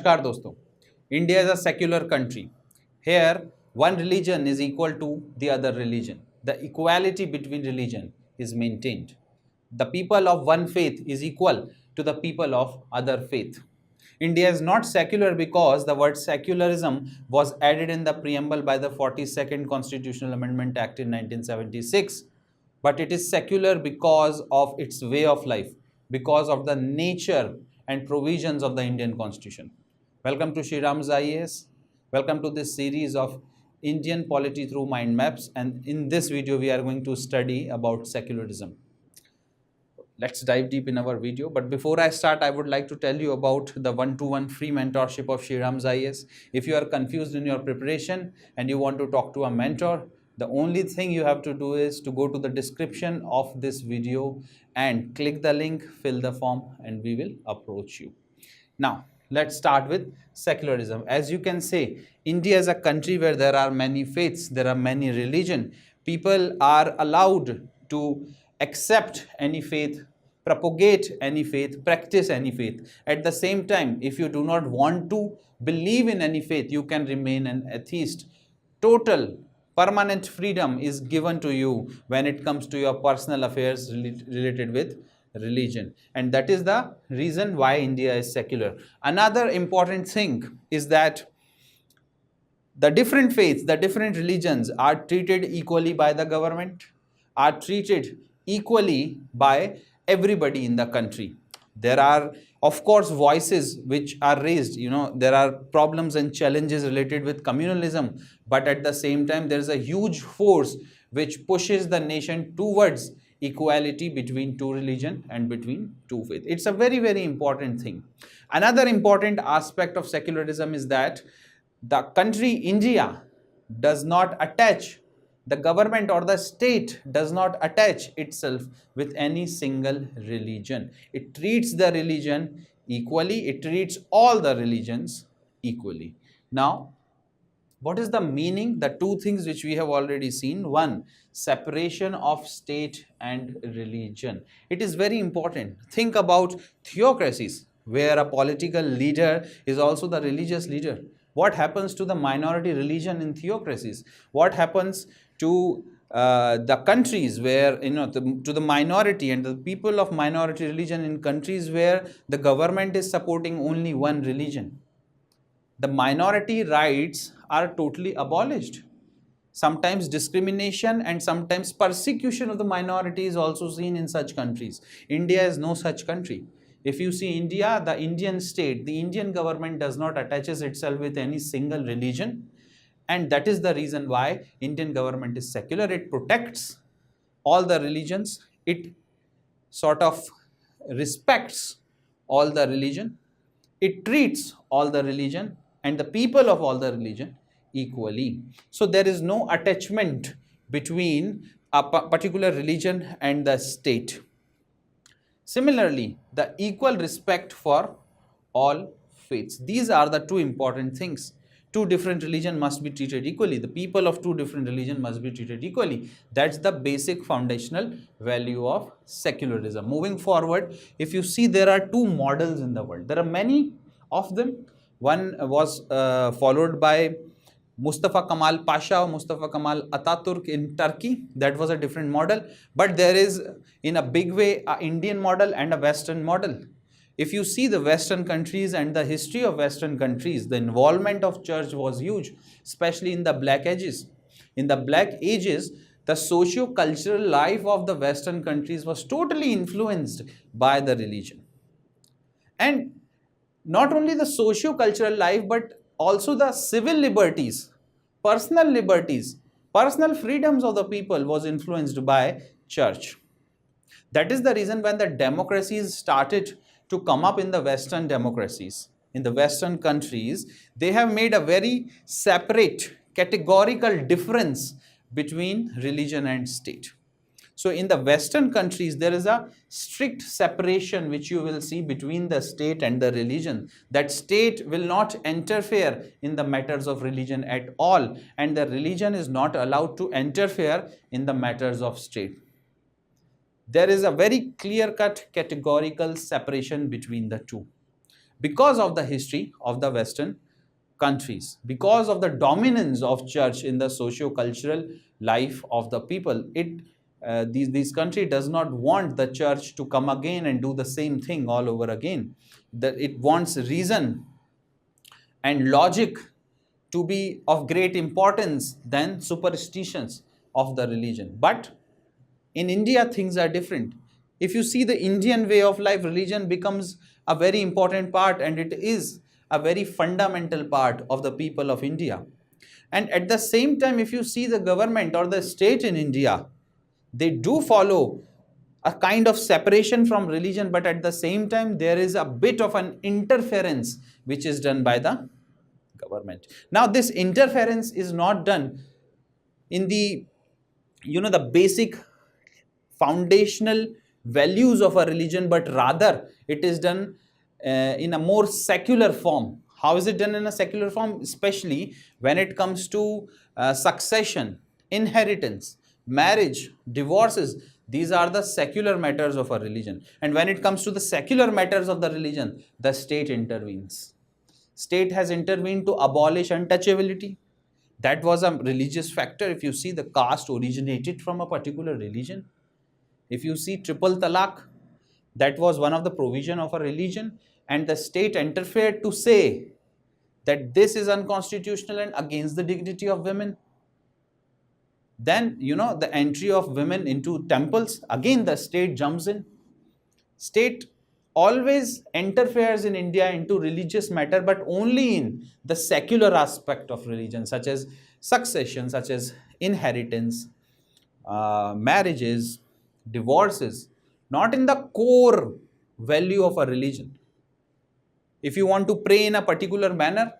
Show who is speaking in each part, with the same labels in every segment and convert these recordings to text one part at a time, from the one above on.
Speaker 1: नमस्कार दोस्तों, India is a secular country. Here, one religion is equal to the other religion. The equality between religion is maintained. The people of one faith is equal to the people of other faith. India is not secular because the word secularism was added in the preamble by the 42nd Constitutional Amendment Act in 1976. But it is secular because of its way of life, because of the nature and provisions of the Indian Constitution. Welcome to SRIRAM's IAS. Welcome to this series of Indian polity through mind maps, and in this video we are going to study about secularism. Let's dive deep in our video. But before I start, I would like to tell you about the one-to-one free mentorship of SRIRAM's IAS. If you are confused in your preparation and you want to talk to a mentor, the only thing you have to do is to go to the description of this video and click the link, fill the form, and we will approach you. Now, let's start with secularism. As you can say, India is a country where there are many faiths, there are many religions. People are allowed to accept any faith, propagate any faith, practice any faith. At the same time, if you do not want to believe in any faith, you can remain an atheist. Total permanent freedom is given to you when it comes to your personal affairs related with religion, and that is the reason why India is secular. Another important thing is that the different faiths, the different religions are treated equally by the government, are treated equally by everybody in the country. There are, of course, voices which are raised. There are problems and challenges related with communalism, but at the same time, there is a huge force which pushes the nation towards equality between two religions and between two faiths. It's a very, very important thing. Another important aspect of secularism is that the country India does not attach, the government or the state does not attach itself with any single religion. It treats the religion equally, it treats all the religions equally. Now, what is the meaning? The two things which we have already seen. One, separation of state and religion. It is very important. Think about theocracies where a political leader is also the religious leader. What happens to the minority religion in theocracies? What happens to the countries where, to the minority and the people of minority religion in countries where the government is supporting only one religion? The minority rights are totally abolished. Sometimes discrimination and sometimes persecution of the minority is also seen in such countries. India is no such country. If you see India, the Indian state, the Indian government does not attaches itself with any single religion, and that is the reason why Indian government is secular. It protects all the religions. It sort of respects all the religion. It treats all the religion and the people of all the religion equally. So there is no attachment between a particular religion and the state. Similarly, the equal respect for all faiths. These are the two important things. Two different religions must be treated equally. The people of two different religions must be treated equally. That's the basic foundational value of secularism. Moving forward, if you see, there are two models in the world. There are many of them. One was followed by Mustafa Kemal Pasha or Mustafa Kemal Ataturk in Turkey. That was a different model. But there is, in a big way, an Indian model and a Western model. If you see the Western countries and the history of Western countries, the involvement of church was huge, especially in the Black Ages. In the Black Ages, the socio-cultural life of the Western countries was totally influenced by the religion. And not only the socio-cultural life, but also the civil liberties, personal freedoms of the people was influenced by church. That is the reason when the democracies started to come up in the Western democracies, in the Western countries, they have made a very separate, categorical difference between religion and state. So in the Western countries, there is a strict separation which you will see between the state and the religion. That state will not interfere in the matters of religion at all, and the religion is not allowed to interfere in the matters of state. There is a very clear-cut categorical separation between the two. because of the history of the Western countries, because of the dominance of church in the socio-cultural life of the people. This country does not want the church to come again and do the same thing all over again. That it wants reason and logic to be of great importance than superstitions of the religion. But in India, things are different. If you see the Indian way of life, religion becomes a very important part, and it is a very fundamental part of the people of India. And at the same time, if you see the government or the state in India, they do follow a kind of separation from religion, but at the same time, there is a bit of an interference which is done by the government. Now, this interference is not done in the the basic foundational values of a religion, but rather it is done in a more secular form. How is it done in a secular form? Especially when it comes to succession, inheritance, marriage, divorces. These are the secular matters of a religion. And when it comes to the secular matters of the religion, the state intervenes. State has intervened to abolish untouchability. That was a religious factor. If you see, the caste originated from a particular religion. If you see triple talaq, that was one of the provision of a religion, and the state interfered to say that this is unconstitutional and against the dignity of women. Then, the entry of women into temples, again the state jumps in. State always interferes in India into religious matter, but only in the secular aspect of religion, such as succession, such as inheritance, marriages, divorces, not in the core value of a religion. If you want to pray in a particular manner,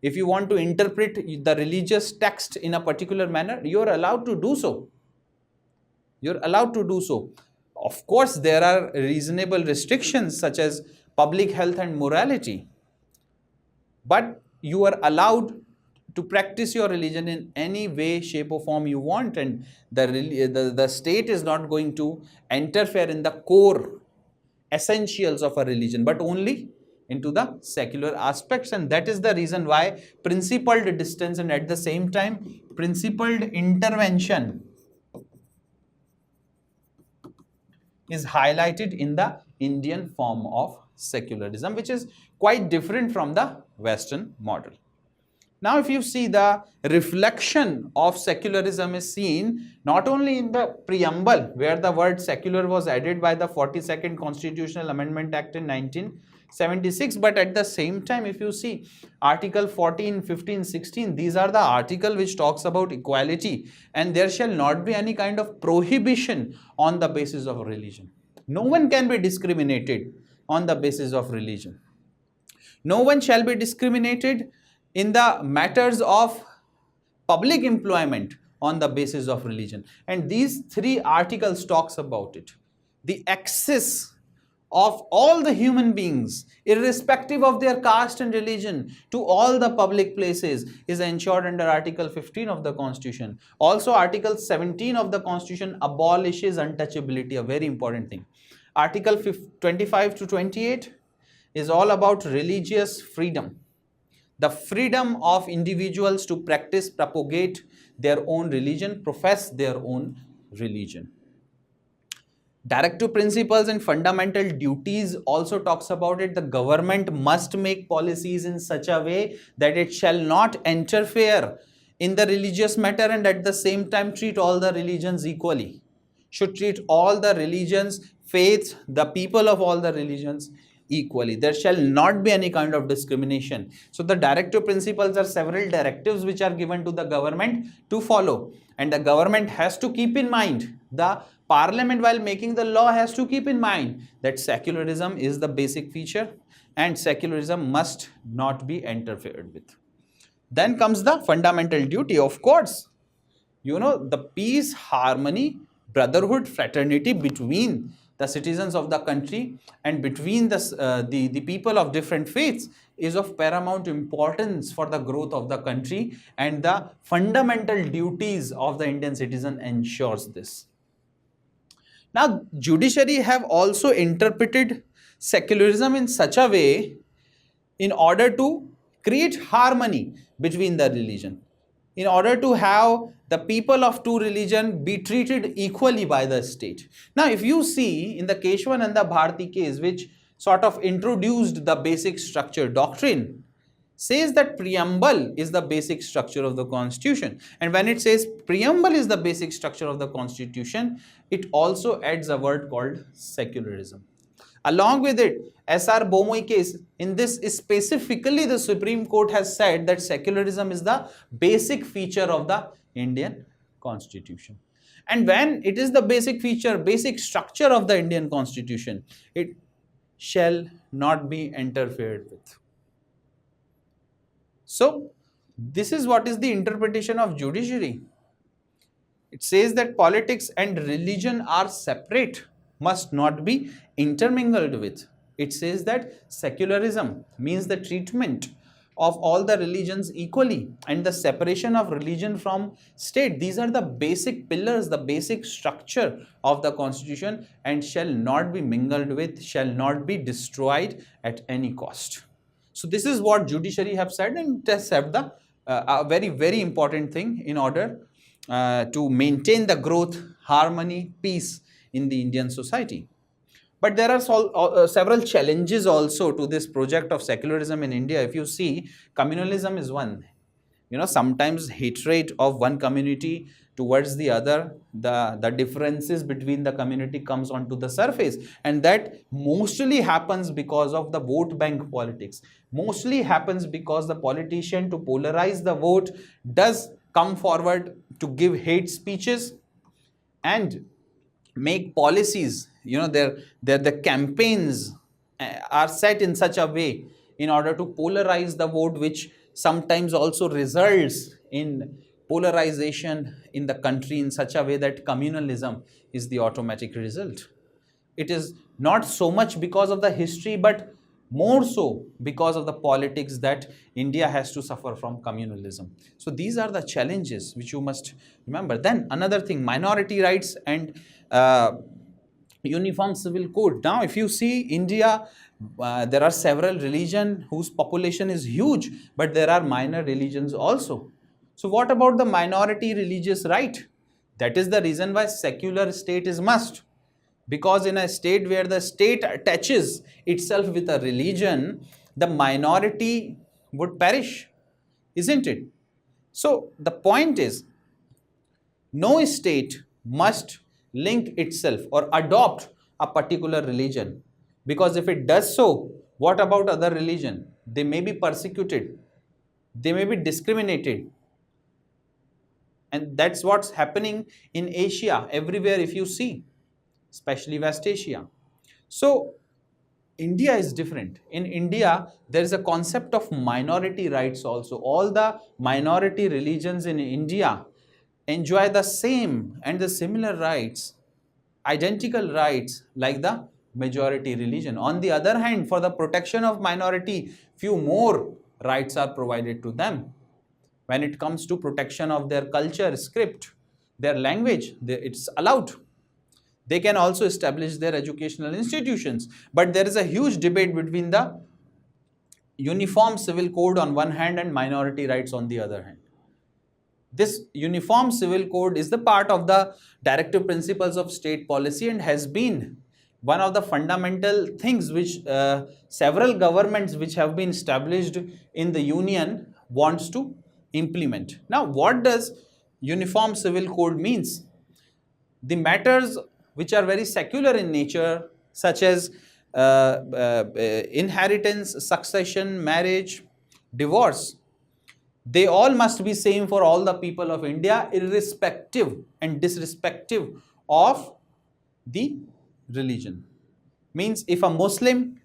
Speaker 1: if you want to interpret the religious text in a particular manner, you are allowed to do so. You're allowed to do so. Of course, there are reasonable restrictions such as public health and morality, but you are allowed to practice your religion in any way, shape or form you want, and the state is not going to interfere in the core essentials of a religion, but only into the secular aspects. And that is the reason why principled distance and at the same time principled intervention is highlighted in the Indian form of secularism, which is quite different from the Western model. Now, if you see, the reflection of secularism is seen not only in the preamble, where the word secular was added by the 42nd Constitutional Amendment Act in 1976, but at the same time, if you see Article 14, 15, 16, these are the article which talks about equality, and there shall not be any kind of prohibition on the basis of religion. No one can be discriminated on the basis of religion. No one shall be discriminated in the matters of public employment on the basis of religion. And these three articles talks about it. The access of all the human beings, irrespective of their caste and religion, to all the public places is ensured under Article 15 of the Constitution. Also, Article 17 of the Constitution abolishes untouchability, a very important thing. Article 25 to 28 is all about religious freedom. The freedom of individuals to practice, propagate their own religion, profess their own religion. Directive principles and fundamental duties also talks about it. The government must make policies in such a way that it shall not interfere in the religious matter and at the same time treat all the religions equally. Should treat all the religions, faiths, the people of all the religions equally. There shall not be any kind of discrimination. So the directive principles are several directives which are given to the government to follow, and the government has to keep in mind, the parliament while making the law has to keep in mind that secularism is the basic feature and secularism must not be interfered with. Then comes the fundamental duty. Of course, the peace, harmony, brotherhood, fraternity between the citizens of the country and between the people of different faiths is of paramount importance for the growth of the country, and the fundamental duties of the Indian citizen ensures this. Now, judiciary have also interpreted secularism in such a way in order to create harmony between the religion, in order to have the people of two religion be treated equally by the state. Now, if you see in the Keshwananda Bharati case, which sort of introduced the basic structure doctrine, says that preamble is the basic structure of the constitution, and when it says preamble is the basic structure of the constitution, it also adds a word called secularism. Along with it, SR Bomoi case, in this specifically the Supreme Court has said that secularism is the basic feature of the Indian constitution. And when it is the basic feature, basic structure of the Indian constitution, it shall not be interfered with. So, this is what is the interpretation of judiciary. It says that politics and religion are separate, must not be intermingled with. It says that secularism means the treatment of all the religions equally and the separation of religion from state. These are the basic pillars, the basic structure of the constitution, and shall not be mingled with, shall not be destroyed at any cost. So this is what judiciary have said, and it has said the a very, very important thing in order to maintain the growth, harmony, peace in the Indian society. But there are several challenges also to this project of secularism in India. If you see, communalism is one. Sometimes hatred of one community towards the other, the differences between the community comes onto the surface, and that mostly happens because of the vote bank politics. Mostly happens because the politician, to polarize the vote, does come forward to give hate speeches and make policies. The campaigns are set in such a way in order to polarize the vote, which sometimes also results in polarization in the country in such a way that communalism is the automatic result. It is not so much because of the history, but more so because of the politics that India has to suffer from communalism. So these are the challenges which you must remember. Then another thing, minority rights and uniform civil code. Now, if you see India, there are several religions whose population is huge, but there are minor religions also. So what about the minority religious right? That is the reason why secular state is must. Because in a state where the state attaches itself with a religion, the minority would perish, isn't it? So the point is, no state must link itself or adopt a particular religion, because if it does so, what about other religion? They may be persecuted, they may be discriminated, and that's what's happening in Asia everywhere if you see, especially West Asia. So India is different. In India, there is a concept of minority rights also. All the minority religions in India enjoy the same and the similar rights, identical rights like the majority religion. On the other hand, for the protection of minority, few more rights are provided to them. When it comes to protection of their culture, script, their language, it's allowed. They can also establish their educational institutions. But there is a huge debate between the uniform civil code on one hand and minority rights on the other hand. This uniform civil code is the part of the directive principles of state policy and has been one of the fundamental things which several governments which have been established in the union wants to implement. Now, what does uniform civil code means? The matters which are very secular in nature, such as inheritance, succession, marriage, divorce, they all must be same for all the people of India, irrespective and disrespective of the religion. Means if a Muslim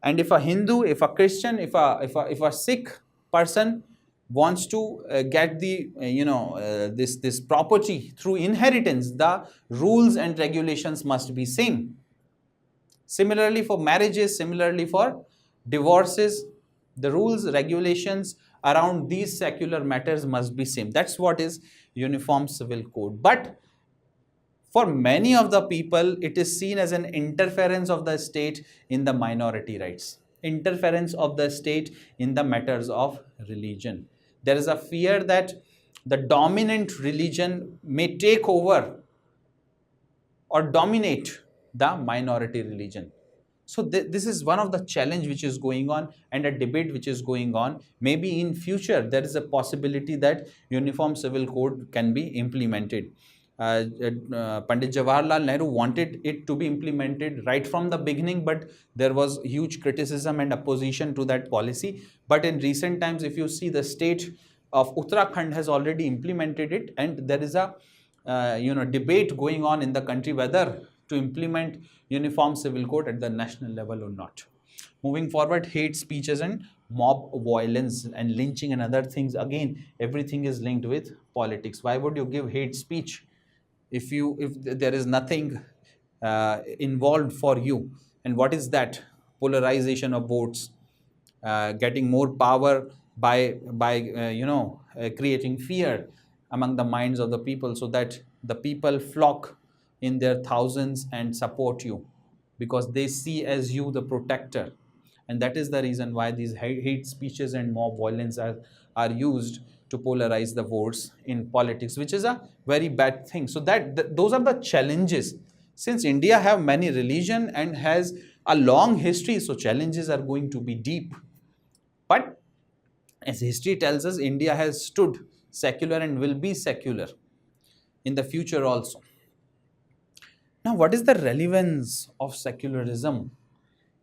Speaker 1: and if a Hindu, if a Christian, if a Sikh person wants to get the this property through inheritance, the rules and regulations must be same. Similarly for marriages, similarly for divorces, the rules, regulations around these secular matters must be same. That's what is uniform civil code. But for many of the people, it is seen as an interference of the state in the minority rights. interference of the state in the matters of religion. There is a fear that the dominant religion may take over or dominate the minority religion. So this is one of the challenge which is going on, and a debate which is going on. Maybe in future there is a possibility that uniform civil code can be implemented. Pandit Jawaharlal Nehru wanted it to be implemented right from the beginning, but there was huge criticism and opposition to that policy. But in recent times, if you see, the state of Uttarakhand has already implemented it, and there is a debate going on in the country whether to implement uniform civil code at the national level or not. Moving forward, hate speeches and mob violence and lynching and other things. Again, everything is linked with politics. Why would you give hate speech if there is nothing involved for you? And what is that? Polarization of votes, getting more power by creating fear among the minds of the people, so that the people flock in their thousands and support you because they see as you the protector. And that is the reason why these hate speeches and mob violence are used to polarize the votes in politics, which is a very bad thing. So those are the challenges. Since India have many religion and has a long history, so challenges are going to be deep. But as history tells us, India has stood secular and will be secular in the future also. Now, what is the relevance of secularism?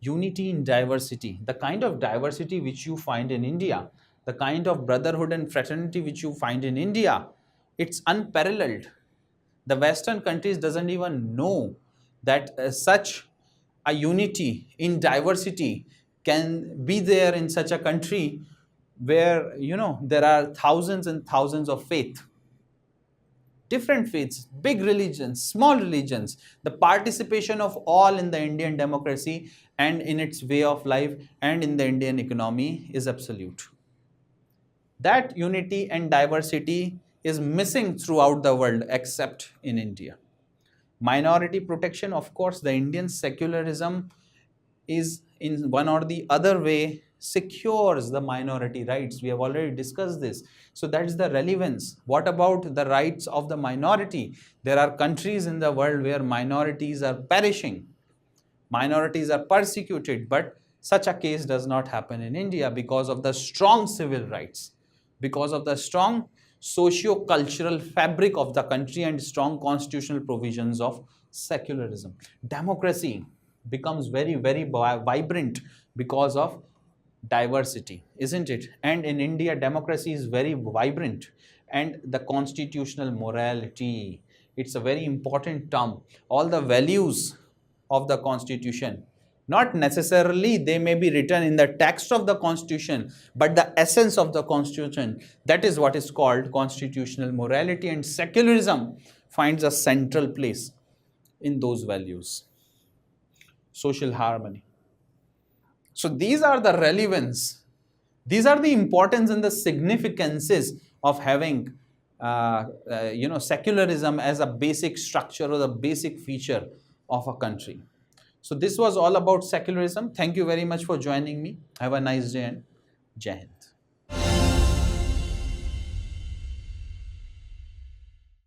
Speaker 1: Unity in diversity. The kind of diversity which you find in India, the kind of brotherhood and fraternity which you find in India, it's unparalleled. The Western countries doesn't even know that such a unity in diversity can be there in such a country where there are thousands and thousands of faiths. Different faiths, big religions, small religions, the participation of all in the Indian democracy and in its way of life and in the Indian economy is absolute. That unity and diversity is missing throughout the world except in India. Minority protection, of course, the Indian secularism is in one or the other way secures the minority rights. We have already discussed this. So that is the relevance. What about the rights of the minority? There are countries in the world where minorities are perishing. Minorities are persecuted, but such a case does not happen in India because of the strong civil rights, because of the strong socio-cultural fabric of the country and strong constitutional provisions of secularism. Democracy becomes very, very vibrant because of diversity, isn't it? And in India, democracy is very vibrant, and the constitutional morality, it's a very important term. All the values of the constitution, not necessarily they may be written in the text of the constitution, but the essence of the constitution, that is what is called constitutional morality, and secularism finds a central place in those values. Social harmony. So these are the relevance, these are the importance and the significances of having secularism as a basic structure or the basic feature of a country. So this was all about secularism. Thank you very much for joining me. Have a nice day and Jai Hind.